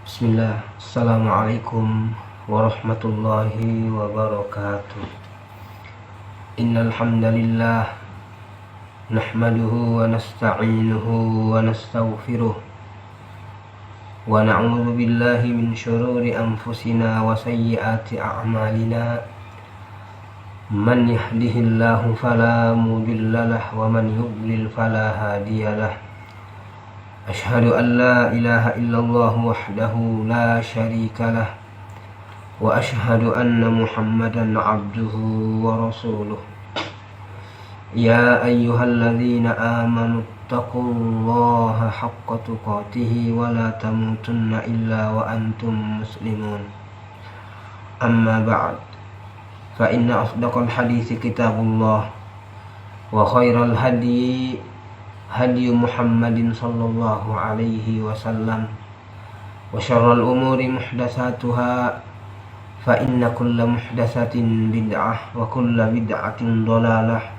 Bismillah. Assalamualaikum warahmatullahi wabarakatuh. Innal hamdalillah nahmaduhu wa nasta'inuhu wa nastaghfiruh wa na'udzu billahi min syururi anfusina wa sayyiati a'malina. Man yahdihillahu fala mudhillalah wa man yudlil fala hadiyalah. Asyhadu an la ilaha illallah wahdahu la syarika lah wa asyhadu anna Muhammadan abduhu wa rasuluh. Ya ayyuhalladzina amanu taqullaha haqqa tuqatih wa la tamutunna illa wa antum muslimun. Amma ba'd. Fa inna asdaqal hadithi kitabullah wa khairal hadi Muhammadin sallallahu alaihi wasallam wa syarrul umuri muhdatsatuha fa inna kulla muhdatsatin bid'ah wa kulla bid'atin dhalalah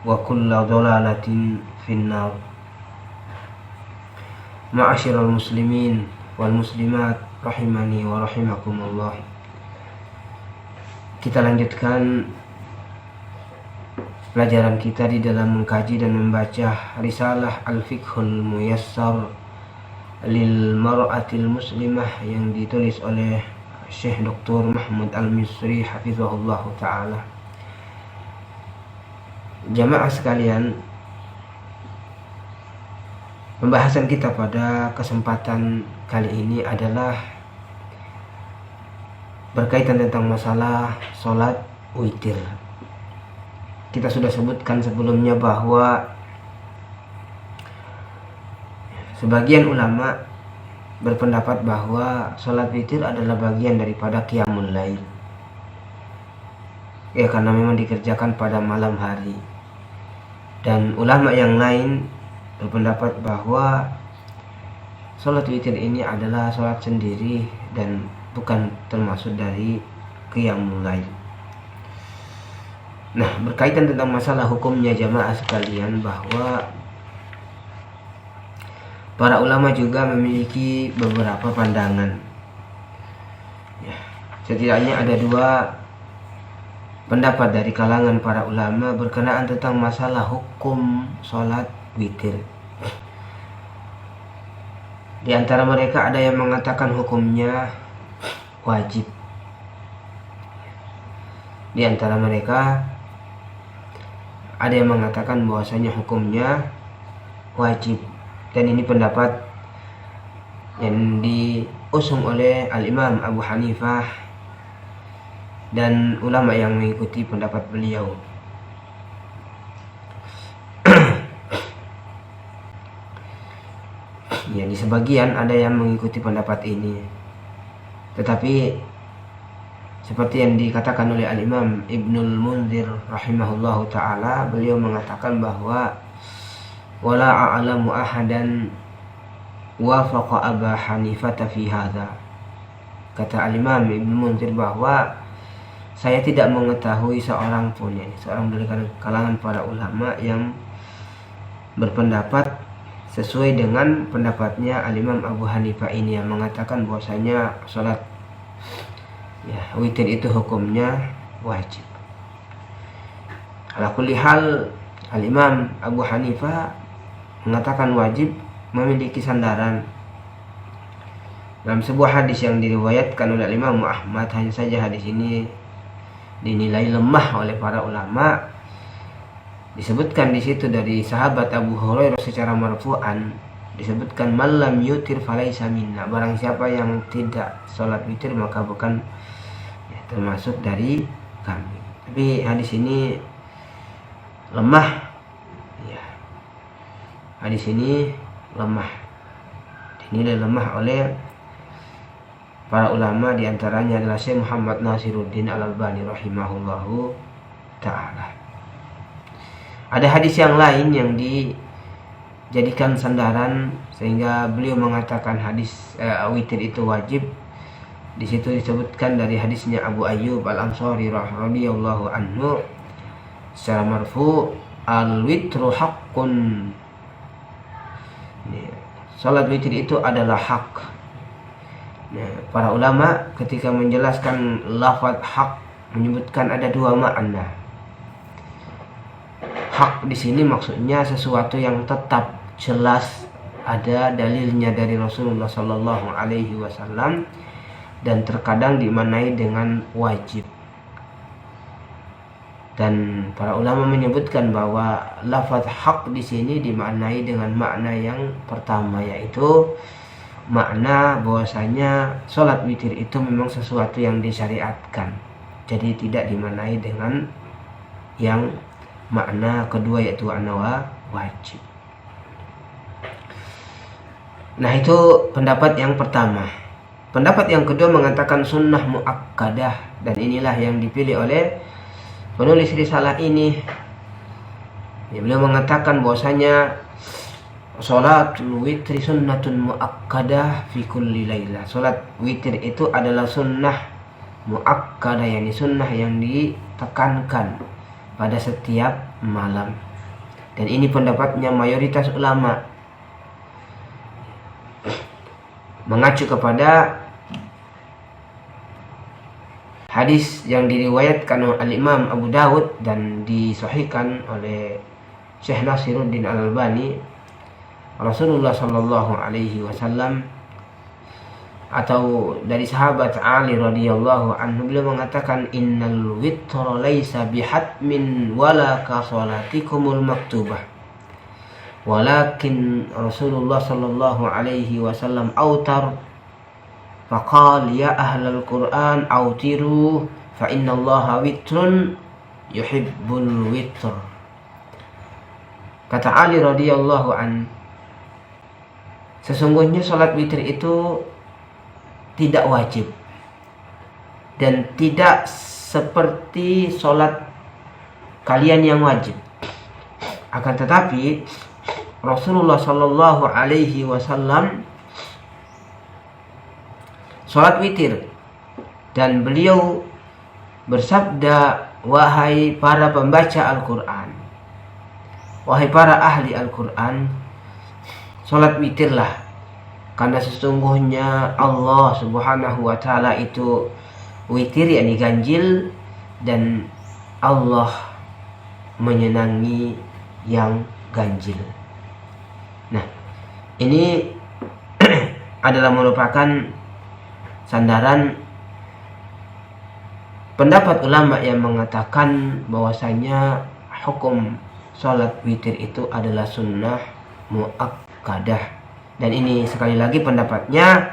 wa kulla dhalalatin finnar. Ma'asyiral muslimin wal muslimat rahimani wa rahimakumullah. Kita lanjutkan pelajaran kita di dalam mengkaji dan membaca risalah Al-Fiqhul Muyassar lil Mar'atil Muslimah yang ditulis oleh Syekh Dr. Mahmud Al-Misri hafizahullah ta'ala. Jamaah sekalian, pembahasan kita pada kesempatan kali ini adalah berkaitan tentang masalah sholat witir. Kita sudah sebutkan sebelumnya bahwa sebagian ulama berpendapat bahwa sholat witir adalah bagian daripada qiyamul lail, ya, karena memang dikerjakan pada malam hari. Dan ulama yang lain berpendapat bahwa sholat witir ini adalah sholat sendiri dan bukan termasuk dari qiyamul lail. Nah, berkaitan tentang masalah hukumnya jamaah sekalian, bahwa para ulama juga memiliki beberapa pandangan. Ya, setidaknya ada dua pendapat dari kalangan para ulama berkenaan tentang masalah hukum sholat witir. Di antara mereka ada yang mengatakan hukumnya wajib. Di antara mereka ada yang mengatakan bahwasanya hukumnya wajib, dan ini pendapat yang diusung oleh Al-Imam Abu Hanifah dan ulama yang mengikuti pendapat beliau. Ya, di sebagian ada yang mengikuti pendapat ini, tetapi seperti yang dikatakan oleh Al-Imam Ibnul Munzir rahimahullahu ta'ala, beliau mengatakan bahwa wala a'lamu ahadan wafaqa Aba Hanifata fi hadha. Kata Al-Imam Ibnul Munzir bahwa saya tidak mengetahui seorang pun, ya, seorang dari kalangan para ulama yang berpendapat sesuai dengan pendapatnya Al-Imam Abu Hanifah ini, yang mengatakan bahwasanya sholat, ya, witir itu hukumnya wajib. Ala kulli hal, Al-Imam Abu Hanifah mengatakan wajib memiliki sandaran dalam sebuah hadis yang diriwayatkan oleh Imam Ahmad. Hanya saja hadis ini dinilai lemah oleh para ulama. Disebutkan di situ dari sahabat Abu Hurairah secara marfu'an, disebutkan malam yutir falaisa minna, barang siapa yang tidak sholat witir maka bukan, ya, termasuk dari kami. Tapi hadis ini lemah, ya, hadis ini lemah, dinilai lemah oleh para ulama, diantaranya adalah Syekh Muhammad Nasiruddin Al-Albani rahimahullahu ta'ala. Ada hadis yang lain yang dijadikan sandaran sehingga beliau mengatakan hadis witir itu wajib. Di situ disebutkan dari hadisnya Abu Ayyub Al-Ansari radhiyallahu anhu secara marfu, al-witru haqqun. Salat witir itu adalah hak. Nah, para ulama ketika menjelaskan lafaz hak menyebutkan ada dua makna. Hak di sini maksudnya sesuatu yang tetap, jelas, ada dalilnya dari Rasulullah Sallallahu Alaihi Wasallam, dan terkadang dimaknai dengan wajib. Dan para ulama menyebutkan bahwa lafaz hak di sini dimaknai dengan makna yang pertama, yaitu makna bahwasanya sholat witir itu memang sesuatu yang disyariatkan. Jadi tidak dimaknai dengan yang makna kedua, yaitu makna wajib. Nah, itu pendapat yang pertama. Pendapat yang kedua mengatakan sunnah muakkadah, dan inilah yang dipilih oleh penulis risalah ini. Beliau mengatakan bahwasanya sholatul witri sunnatun muakkadah fi kulli lailah. Sholat witir itu adalah sunnah muakkadah, yakni sunnah yang ditekankan pada setiap malam. Dan ini pendapatnya mayoritas ulama, mengacu kepada hadis yang diriwayatkan oleh Al-Imam Abu Dawud dan disahihkan oleh Syekh Nasiruddin Al-Albani. Rasulullah Sallallahu Alaihi Wasallam, atau dari sahabat Ali radhiyallahu anhu, beliau mengatakan innal witra laisa bihatmin wala ka salatikumul maktubah, walakin Rasulullah Sallallahu Alaihi Wasallam autar faqal ya ahlal Quran autiru fa innallaha witrun yuhibbul witr. Kata Ali radhiyallahu anhu, sesungguhnya sholat witir itu tidak wajib dan tidak seperti sholat kalian yang wajib. Akan tetapi Rasulullah Sallallahu Alaihi Wasallam sholat witir, dan beliau bersabda, wahai para pembaca Al-Quran, wahai para ahli Al-Quran, sholat witirlah, karena sesungguhnya Allah Subhanahu wa Ta'ala itu witir, yakni ganjil, dan Allah menyenangi yang ganjil. Nah, ini adalah merupakan sandaran pendapat ulama yang mengatakan bahwasanya hukum sholat witir itu adalah sunnah muakkadah. Dan ini sekali lagi pendapatnya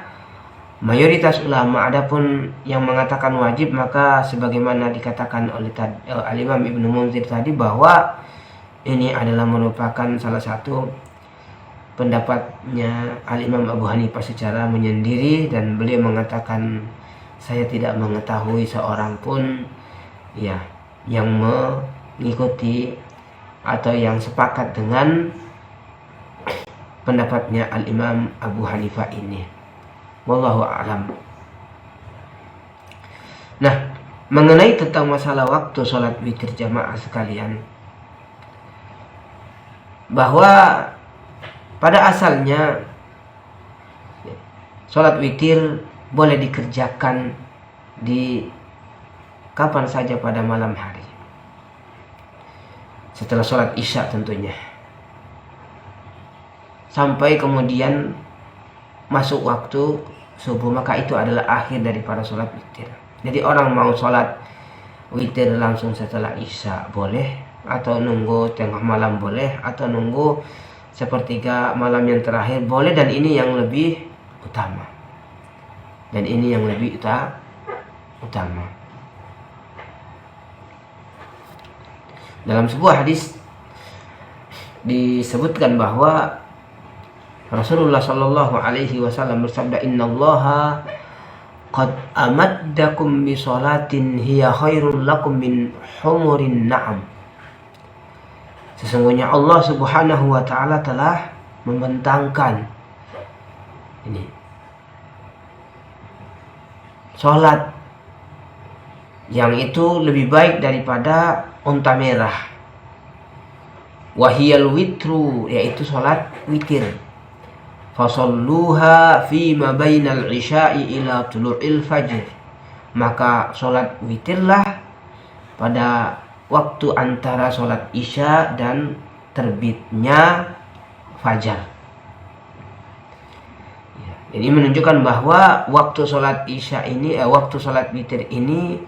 mayoritas ulama. Adapun yang mengatakan wajib, maka sebagaimana dikatakan oleh Al-Imam Ibnu Munzir tadi, bahwa ini adalah merupakan salah satu pendapatnya Al-Imam Abu Hanifah secara menyendiri, dan beliau mengatakan saya tidak mengetahui seorang pun ya yang mengikuti atau yang sepakat dengan pendapatnya Al-Imam Abu Hanifah ini. Wallahu a'lam. Nah, mengenai tentang masalah waktu sholat witir jamaah sekalian, bahwa pada asalnya sholat witir boleh dikerjakan di kapan saja pada malam hari, setelah sholat isya tentunya, sampai kemudian masuk waktu subuh, maka itu adalah akhir daripada sholat witir. Jadi orang mau sholat witir langsung setelah isya boleh, atau nunggu tengah malam boleh, atau nunggu sepertiga malam yang terakhir boleh, dan ini yang lebih utama. Dan ini yang lebih utama. Dalam sebuah hadis disebutkan bahwa Rasulullah Sallallahu Alaihi Wasallam bersabda, innallaha qad amaddakum bi sholatin hiya khairul lakum min humurin na'am. Sesungguhnya Allah Subhanahu wa Ta'ala telah membentangkan ini sholat yang itu lebih baik daripada unta merah. Wahiyal witru, yaitu sholat witir. fasalluha fi ma bainal isya'i ila tulu'il fajr. Maka sholat witirlah pada waktu antara sholat isya dan terbitnya fajar. Jadi menunjukkan bahwa waktu sholat isya ini, waktu sholat witir ini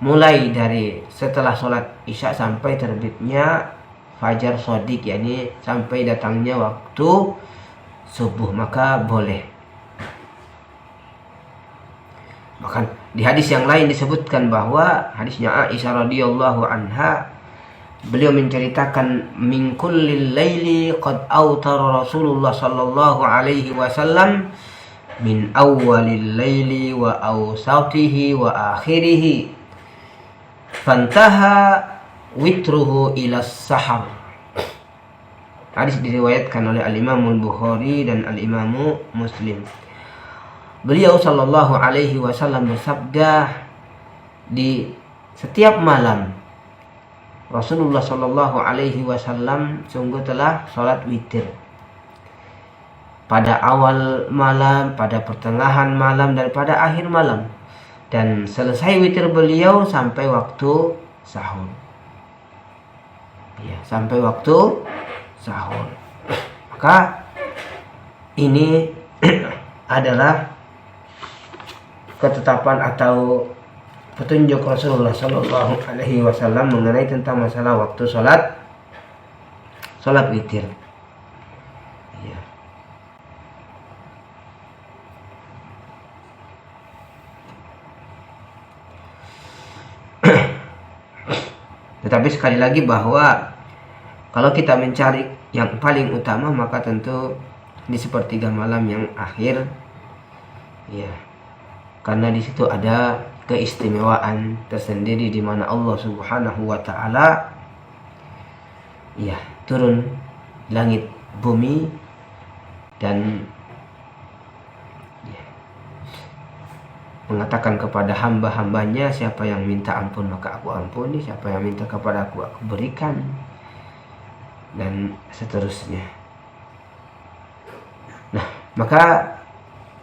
mulai dari setelah sholat isya sampai terbitnya fajar shodiq, yakni sampai datangnya waktu subuh, maka boleh. Bahkan di hadis yang lain disebutkan bahwa hadisnya Aisyah radhiyallahu anha, beliau menceritakan min kullil laili qad autara Rasulullah sallallahu alaihi wasallam min awwalil laili wa awsatihi wa akhirihi fantaha witruhu ila sahar. Hadis diriwayatkan oleh Al-Imam Al-Bukhari dan Al-Imam Muslim. Beliau sallallahu alaihi wasallam bersabda, di setiap malam Rasulullah sallallahu alaihi wasallam sungguh telah sholat witir. Pada awal malam, pada pertengahan malam, dan pada akhir malam. Dan selesai witir beliau sampai waktu sahur. Ya, sampai waktu sahur. Maka ini adalah ketetapan atau petunjuk Rasulullah Sallallahu Alaihi Wasallam mengenai tentang masalah waktu sholat witir. Ya. Tetapi sekali lagi bahwa kalau kita mencari yang paling utama, maka tentu di sepertiga malam yang akhir, ya, karena di situ ada keistimewaan tersendiri di mana Allah Subhanahu wa taala ya turun langit bumi dan mengatakan kepada hamba-hambanya, siapa yang minta ampun maka aku ampuni, siapa yang minta kepada aku berikan, dan seterusnya. Nah, maka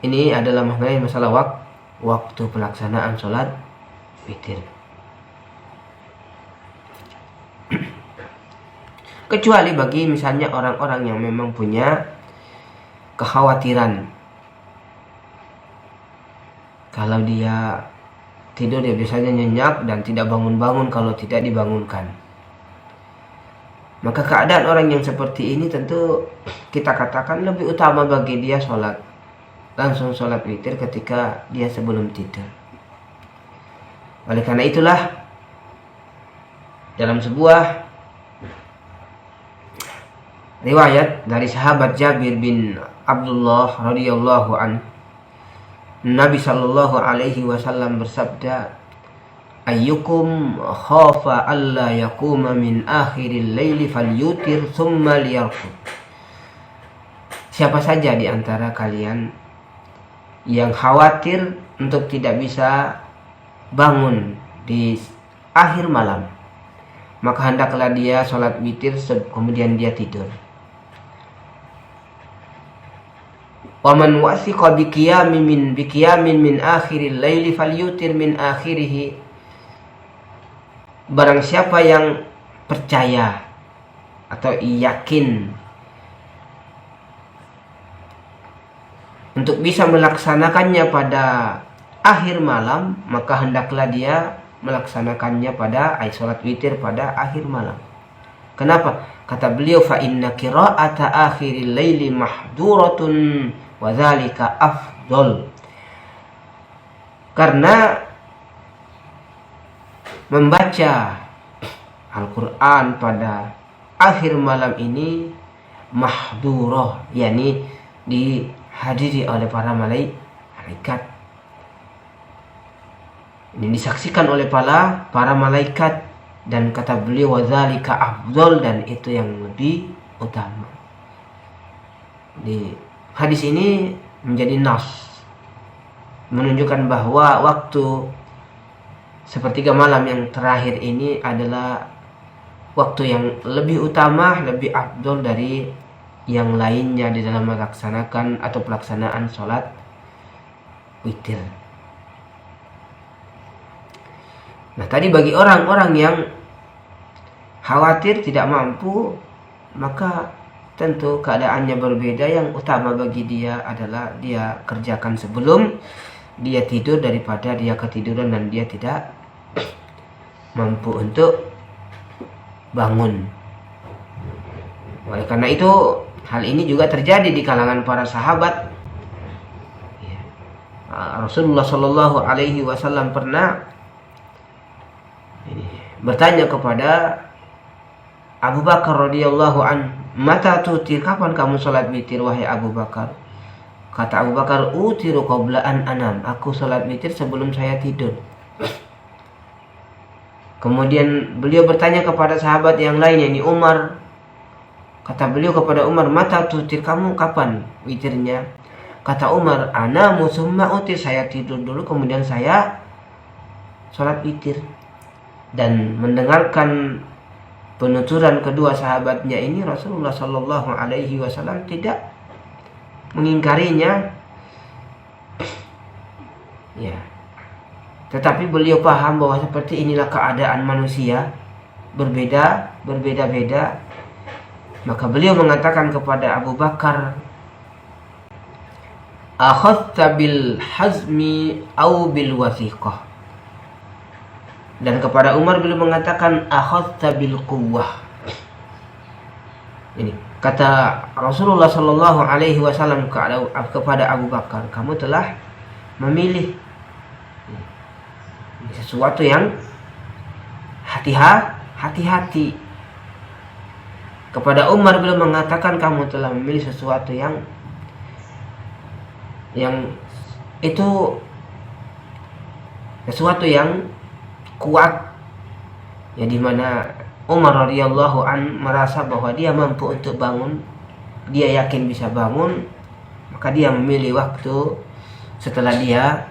ini adalah mengenai masalah waktu pelaksanaan sholat witir. Kecuali bagi misalnya orang-orang yang memang punya kekhawatiran, kalau dia tidur dia biasanya nyenyak dan tidak bangun-bangun kalau tidak dibangunkan. Maka keadaan orang yang seperti ini tentu kita katakan lebih utama bagi dia langsung sholat witir ketika dia sebelum tidur. Oleh karena itulah dalam sebuah riwayat dari sahabat Jabir bin Abdullah radhiyallahu anhu, Nabi sallallahu alaihi wasallam bersabda, ayyukum khafa alla yakuma min akhiril laili falyutir thumma liyarqud. Siapa saja di antara kalian yang khawatir untuk tidak bisa bangun di akhir malam, maka hendaklah dia sholat witir kemudian dia tidur. Waman wasiqa biqiyamin min akhiril laili falyutir min akhirih. Barang siapa yang percaya atau yakin untuk bisa melaksanakannya pada akhir malam, maka hendaklah dia melaksanakannya pada sholat witir pada akhir malam. Kenapa? Kata beliau, fa inna qira'ata akhiril laili mahduratun wa dzalika afdol. Karena membaca Al-Quran pada akhir malam ini mahdurah, yakni dihadiri oleh para malaikat. Ini disaksikan oleh para malaikat, dan kata beliau wa dzalika afdol, dan itu yang lebih utama. Di hadis ini menjadi nas, menunjukkan bahwa waktu sepertiga malam yang terakhir ini adalah waktu yang lebih utama, lebih afdol dari yang lainnya di dalam melaksanakan atau pelaksanaan sholat witir. Nah, tadi bagi orang-orang yang khawatir tidak mampu, maka tentu keadaannya berbeda. Yang utama bagi dia adalah dia kerjakan sebelum dia tidur daripada dia ketiduran dan dia tidak mampu untuk bangun. Oleh karena itu, hal ini juga terjadi di kalangan para sahabat. Rasulullah Shallallahu Alaihi Wasallam pernah bertanya kepada Abu Bakar radhiyallahu an, mata tutir, kapan kamu sholat witir wahai Abu Bakar? Kata Abu Bakar, utiru qabla an anam, aku sholat witir sebelum saya tidur. Kemudian beliau bertanya kepada sahabat yang lain, yakni Umar. Kata beliau kepada Umar, mata tutir, kamu kapan witirnya? Kata Umar, anamu summa utir, saya tidur dulu kemudian saya sholat witir. Dan mendengarkan penuturan kedua sahabatnya ini, Rasulullah Shallallahu Alaihi Wasallam tidak mengingkarinya, ya. Tetapi beliau paham bahwa seperti inilah keadaan manusia, berbeda-beda. Maka beliau mengatakan kepada Abu Bakar, akhadta bil hazmi au bil wathiqah. Dan kepada Umar beliau mengatakan akhadta bil quwwah. Ini kata Rasulullah Shallallahu Alaihi Wasallam kepada Abu Bakar, kamu telah memilih sesuatu yang hati-hati. Kepada Umar beliau mengatakan, kamu telah memilih sesuatu yang itu sesuatu yang kuat, ya, di mana Umar radhiyallahu an merasa bahwa dia mampu untuk bangun, dia yakin bisa bangun, maka dia memilih waktu setelah dia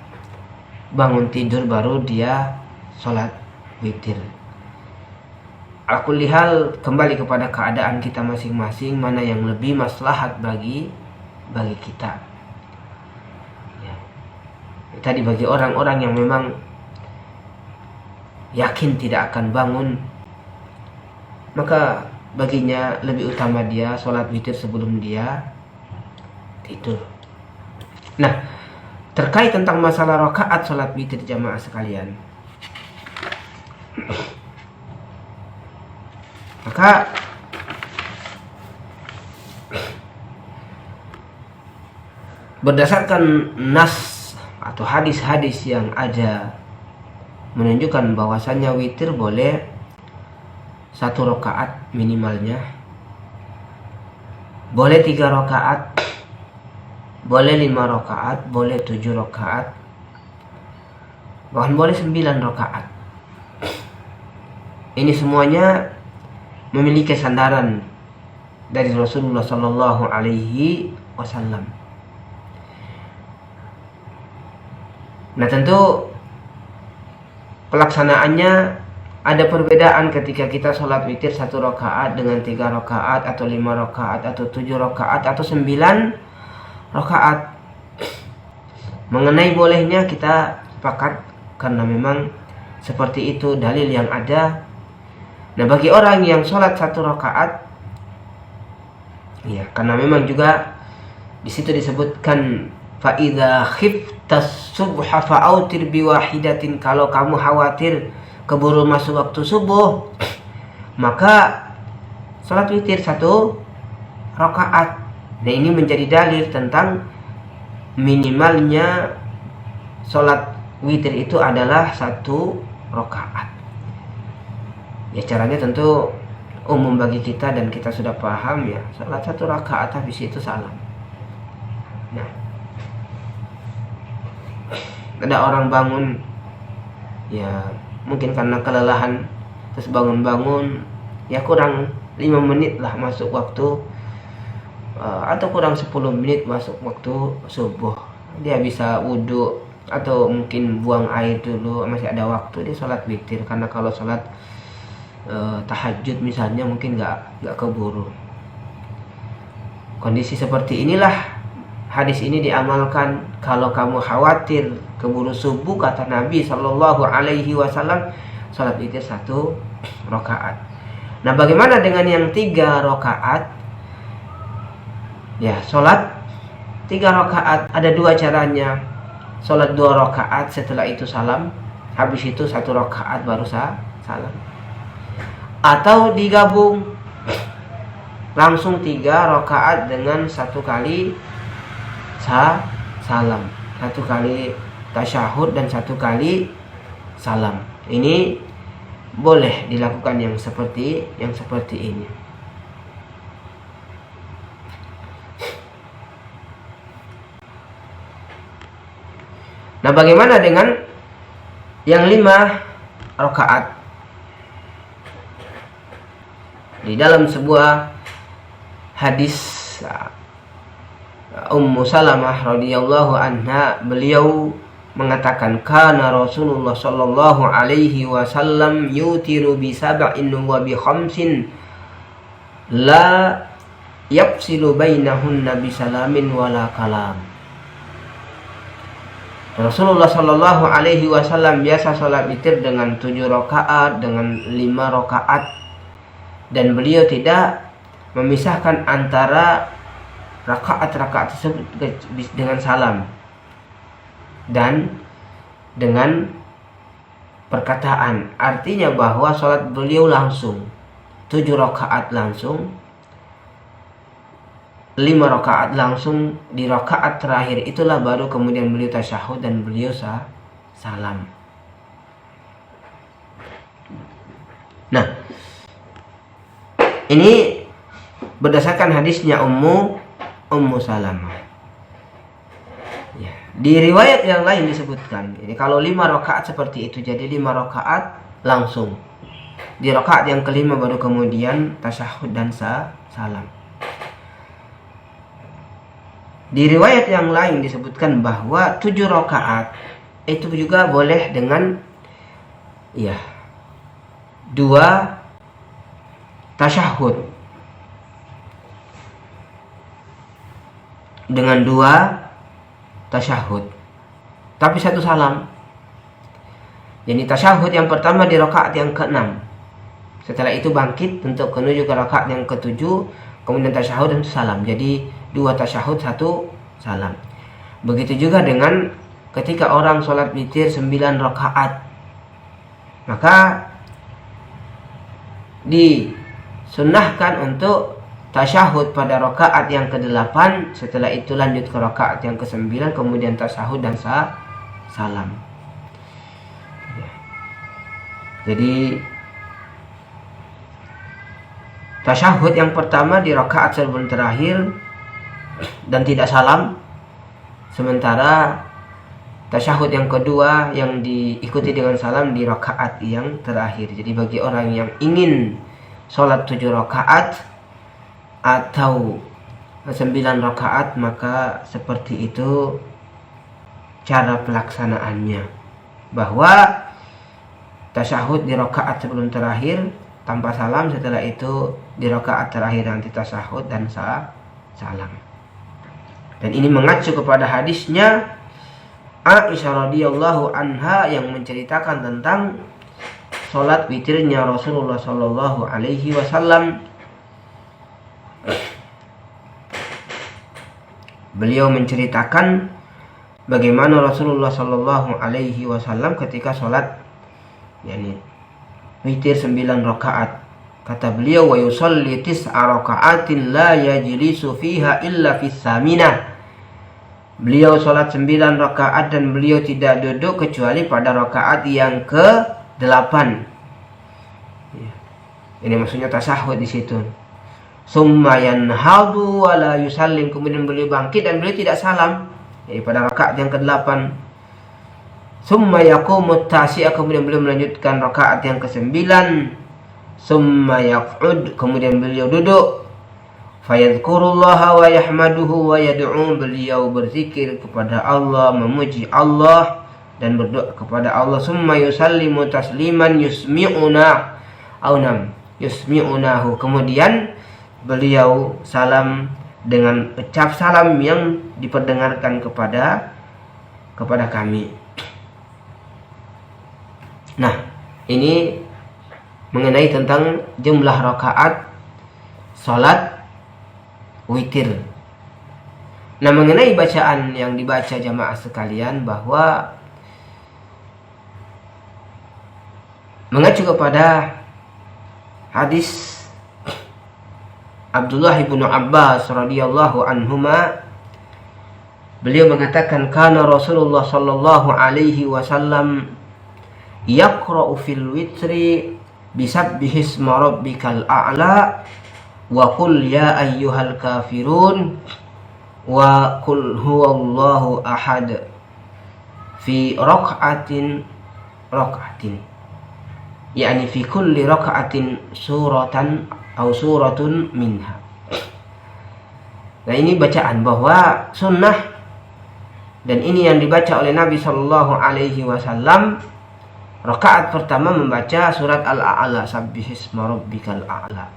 bangun tidur baru dia sholat witir. Aku lihat kembali kepada keadaan kita masing-masing, mana yang lebih maslahat bagi kita. Ya. Tadi bagi orang-orang yang memang yakin tidak akan bangun, maka baginya lebih utama dia sholat witir sebelum dia tidur. Nah, terkait tentang masalah rakaat sholat witir jamaah sekalian, maka berdasarkan nas atau hadis-hadis yang ada menunjukkan bahwasannya witir boleh 1 rakaat minimalnya, boleh 3 rakaat, boleh 5 rakaat, boleh 7 rakaat, bahkan boleh 9 rakaat. Ini semuanya memiliki sandaran dari Rasulullah Sallallahu Alaihi Wasallam. Nah, tentu pelaksanaannya ada perbedaan ketika kita sholat witir 1 rakaat dengan 3 rakaat atau 5 rakaat atau 7 rakaat atau 9 rakaat. Mengenai bolehnya kita sepakat karena memang seperti itu dalil yang ada. Nah, bagi orang yang sholat 1 rakaat, ya, karena memang juga di situ disebutkan fa idza khiftas subha fa'autir biwahidatin, kalau kamu khawatir keburu masuk waktu subuh, maka sholat witir 1 rakaat. Nah, ini menjadi dalil tentang minimalnya sholat witir itu adalah 1 rakaat. Ya, caranya tentu umum bagi kita dan kita sudah paham, ya, sholat 1 rakaat habis itu salam. Nah, ada orang bangun, ya mungkin karena kelelahan, terus bangun-bangun, ya kurang 5 menit lah masuk waktu, atau kurang 10 menit masuk waktu subuh. Dia bisa wudhu atau mungkin buang air dulu, masih ada waktu, dia sholat witir. Karena kalau sholat tahajud misalnya mungkin nggak keburu. kondisi seperti inilah hadis ini diamalkan kalau kamu khawatir keburu subuh, kata Nabi Shallallahu Alaihi Wasallam, salat witir 1 rakaat. Nah, bagaimana dengan yang 3 rakaat? Ya, salat 3 rakaat ada 2 caranya. Salat 2 rakaat, setelah itu salam, habis itu 1 rakaat baru salam. Atau digabung langsung 3 rakaat dengan 1 kali salam, 1 kali tasyahud dan 1 kali salam. Ini boleh dilakukan yang seperti ini. Nah, bagaimana dengan yang 5 rakaat? Di dalam sebuah hadis Ummu Salamah radhiyallahu anha, beliau mengatakan, kana Rasulullah sallallahu alaihi wasallam yutiru bi sab'in wa bi khamsin la yafsilu bainahunna bi salamin wala kalam. Rasulullah sallallahu alaihi wasallam biasa salat witir dengan 7 rakaat, dengan 5 rakaat, dan beliau tidak memisahkan antara rakaat-rakaat tersebut dengan salam dan dengan perkataan. Artinya bahwa sholat beliau langsung 7 rakaat langsung, 5 rakaat langsung. Di rakaat terakhir itulah baru kemudian beliau tasyahud dan beliau salam. Nah, ini berdasarkan hadisnya Ummu Salamah. Ya. Di riwayat yang lain disebutkan, ini kalau 5 rakaat seperti itu, jadi 5 rakaat langsung. Di rakaat yang kelima baru kemudian tasyahud dan salam. Di riwayat yang lain disebutkan bahwa 7 rakaat itu juga boleh dengan 2 tasyahud, dengan 2 tasyahud, tapi 1 salam. Jadi tasyahud yang pertama di rakaat yang ke-6. Setelah itu bangkit untuk menuju ke rakaat yang ke-7, kemudian tasyahud dan salam. Jadi 2 tasyahud, 1 salam. Begitu juga dengan ketika orang sholat witir 9 rakaat, maka disunnahkan untuk tasyahud pada rakaat yang ke-8, setelah itu lanjut ke rakaat yang ke-9, kemudian tasyahud dan salam. Jadi tasyahud yang pertama di rakaat sebelum terakhir dan tidak salam, sementara tasyahud yang kedua yang diikuti dengan salam di rakaat yang terakhir. Jadi bagi orang yang ingin sholat 7 rakaat atau 9 rakaat, maka seperti itu cara pelaksanaannya, bahwa tasyahud di rakaat sebelum terakhir tanpa salam, setelah itu di rakaat terakhir nanti tasyahud dan salam. Dan ini mengacu kepada hadisnya Aisyah radhiyallahu anha yang menceritakan tentang sholat witirnya Rasulullah sallallahu alaihi wasallam. Beliau menceritakan bagaimana Rasulullah sallallahu alaihi wasallam ketika sholat witir 9 rakaat. Kata beliau, wa yusalli 9 rakaatin la yajlisu fiha illa fis saminah. Beliau sholat 9 rakaat dan beliau tidak duduk kecuali pada rakaat yang ke-8. Ini maksudnya tasyahud di situ. Summa yanhadu wa la yusallim, kemudian beliau bangkit dan beliau tidak salam. Jadi pada rakaat yang ke-8. Summa yaqumu at-tasi'ah, kemudian beliau melanjutkan rakaat yang ke-9. Summa yaq'ud, kemudian beliau duduk. Fayadhkurullaha wa yahmaduhu wa yad'u, beliau berzikir kepada Allah, memuji Allah dan berdoa kepada Allah. Summa yusallimu tasliman yusmi'unahu, kemudian beliau salam dengan ucap salam yang diperdengarkan kepada kami. Nah, ini mengenai tentang jumlah rakaat salat witir. Nah, mengenai bacaan yang dibaca jamaah sekalian, bahwa mengacu kepada hadis Abdullah bin Abbas radhiyallahu anhuma, beliau mengatakan kana Rasulullah sallallahu alaihi wasallam yaqra'u fil witri bisabbihisma rabbikal a'la wa qul ya ayyuhal kafirun wa qul huwallahu ahad fi rak'atin yakni fi kulli rak'atin suratan atau suratun minha. Nah, ini bacaan bahwa sunnah, dan ini yang dibaca oleh Nabi Shallallahu Alaihi Wasallam. Rakaat pertama membaca surat Al-A'la, sabbihisma rabbikal a'la.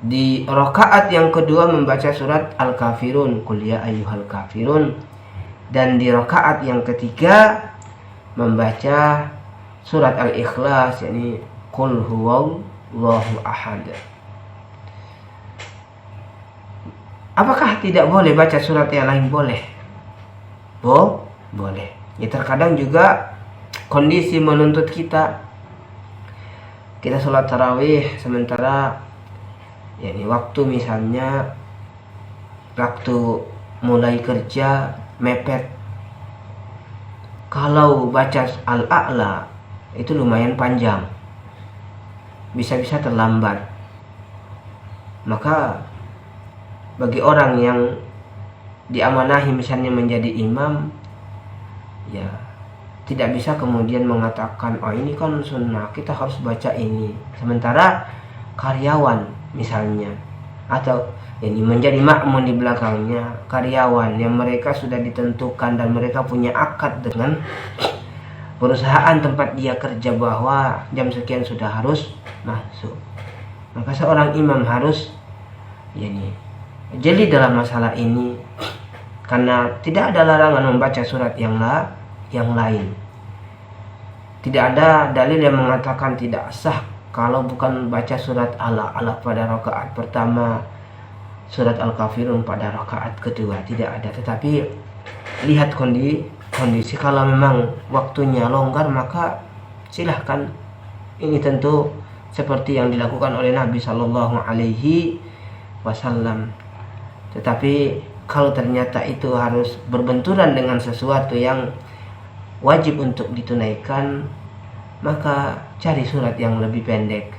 Di rakaat yang kedua membaca surat Al-Kafirun, qul ya ayyuhal kafirun. Dan di rakaat yang ketiga membaca surat Al-Ikhlas, yakni qul huwallahu ahad. Apakah tidak boleh baca surat yang lain? Boleh. Boleh. Ya, terkadang juga kondisi menuntut kita sholat tarawih, sementara yakni waktu, misalnya waktu mulai kerja mepet. Kalau baca Al-A'la itu lumayan panjang, bisa-bisa terlambat. Maka bagi orang yang diamanahi misalnya menjadi imam, ya tidak bisa kemudian mengatakan, oh ini kan sunnah, kita harus baca ini. Sementara karyawan misalnya, atau ini menjadi makmum di belakangnya, karyawan yang mereka sudah ditentukan dan mereka punya akad dengan perusahaan tempat dia kerja bahwa jam sekian sudah harus masuk. Maka seorang imam harus jeli dalam masalah ini, karena tidak ada larangan membaca surat yang lain. Tidak ada dalil yang mengatakan tidak sah kalau bukan baca surat Al-A'la pada rakaat pertama, surat Al-Kafirun pada rakaat kedua. Tidak ada. Tetapi lihat kondisi, kalau memang waktunya longgar maka silahkan. Ini tentu seperti yang dilakukan oleh Nabi Shallallahu Alaihi Wasallam. Tetapi kalau ternyata itu harus berbenturan dengan sesuatu yang wajib untuk ditunaikan, maka cari surat yang lebih pendek.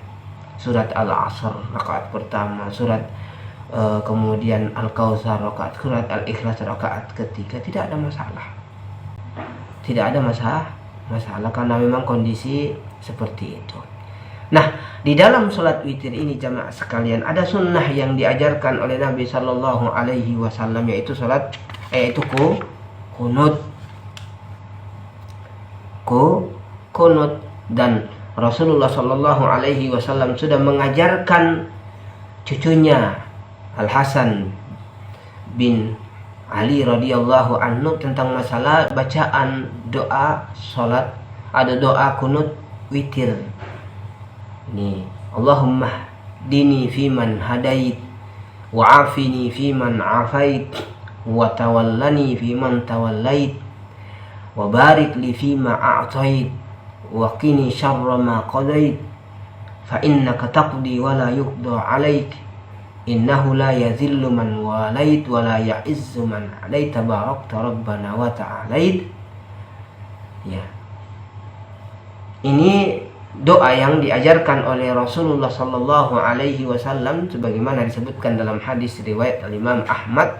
Surat Al-Asr rakaat pertama, surat kemudian Al-Kautsar rakaat, surat Al-Ikhlas rakaat ketiga. Tidak ada masalah. Tidak ada masalah karena memang kondisi seperti itu. Nah, di dalam sholat witir ini jamaah sekalian, ada sunnah yang diajarkan oleh Nabi Shallallahu Alaihi Wasallam, yaitu kunut. Dan Rasulullah Shallallahu Alaihi Wasallam sudah mengajarkan cucunya Al Hasan bin Ali radhiyallahu anhu tentang masalah bacaan doa sholat. Ada doa kunut witir. Ini, Allahumma dini fiman hadait, wa afini fiman afait, wa tawallani fiman tawallait, wa barik li fima a'tait, wa qini syarra ma qadait, fa innaka taqdi wa la yuqda 'alaik, innahu la yazillu man walait wa la ya'izzu man 'alait, tabarakta rabbana wa ta'alait. Ya. Ini doa yang diajarkan oleh Rasulullah Sallallahu Alaihi Wasallam sebagaimana disebutkan dalam hadis riwayat Imam Ahmad